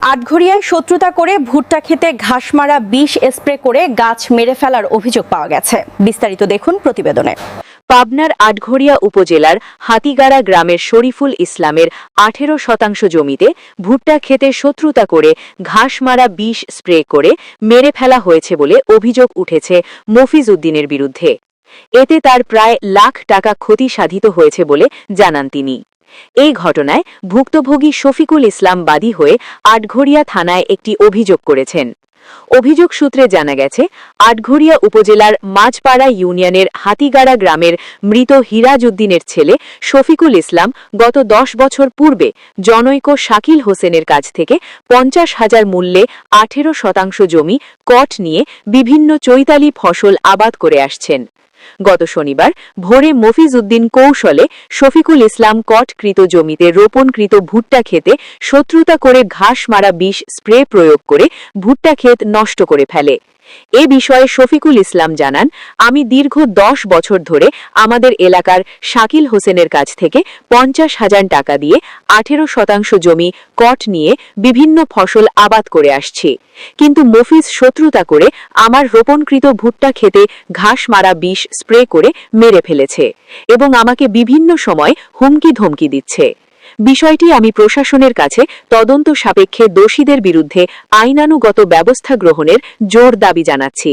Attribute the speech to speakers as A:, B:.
A: আটঘরিয়ায় শত্রুতা করে ভুট্টা খেতে ঘাস মারা বিষ স্প্রে করে গাছ মেরে ফেলার অভিযোগ পাওয়া গেছে। বিস্তারিত দেখুন প্রতিবেদনে।
B: পাবনার আটঘরিয়া উপজেলার হাতিগাড়া গ্রামের শরীফুল ইসলামের 18% জমিতে ভুট্টা খেতে শত্রুতা করে ঘাস মারা বিষ স্প্রে করে মেরে ফেলা হয়েছে বলে অভিযোগ উঠেছে মফিজ উদ্দিনের বিরুদ্ধে। এতে তার প্রায় লাখ টাকা ক্ষতি সাধিত হয়েছে বলে জানান তিনি। এই ঘটনায় ভুক্তভোগী শফিকুল ইসলাম বাদী হয়ে আটঘরিয়া থানায় একটি অভিযোগ করেছেন। অভিযোগ সূত্রে জানা গেছে, আটঘরিয়া উপজেলার মাঝপাড়া ইউনিয়নের হাতিগাড়া গ্রামের মৃত হিরাজ উদ্দিনের ছেলে শফিকুল ইসলাম গত 10 বছর পূর্বে জনৈক শাকিল হোসেনের কাছ থেকে 50,000 মূল্যে 18% জমি কট নিয়ে বিভিন্ন চৈতালি ফসল আবাদ করে আসছেন। গত শনিবার ভোরে মফিজ উদ্দিন কৌশলে শফিকুল ইসলাম কটকৃত জমিতে রোপণকৃত ভুট্টা খেতে শত্রুতা করে ঘাস মারা বিষ স্প্রে প্রয়োগ করে ভুট্টা ক্ষেত নষ্ট করে ফেলে। এ বিষয়ে শফিকুল ইসলাম জানান, আমি দীর্ঘ 10 বছর ধরে আমাদের এলাকার শাকিল হোসেনের কাছ থেকে 50,000 টাকা দিয়ে 18% জমি কট নিয়ে বিভিন্ন ফসল আবাদ করে আসছি, কিন্তু মফিজ শত্রুতা করে আমার রোপণকৃত ভুট্টা খেতে ঘাস মারা বিষ স্প্রে করে মেরে ফেলেছে এবং আমাকে বিভিন্ন সময় হুমকি ধমকি দিচ্ছে। বিষয়টি আমি প্রশাসনের কাছে তদন্ত সাপেক্ষে দোষীদের বিরুদ্ধে আইনানুগত ব্যবস্থা গ্রহণের জোর দাবি জানাচ্ছি।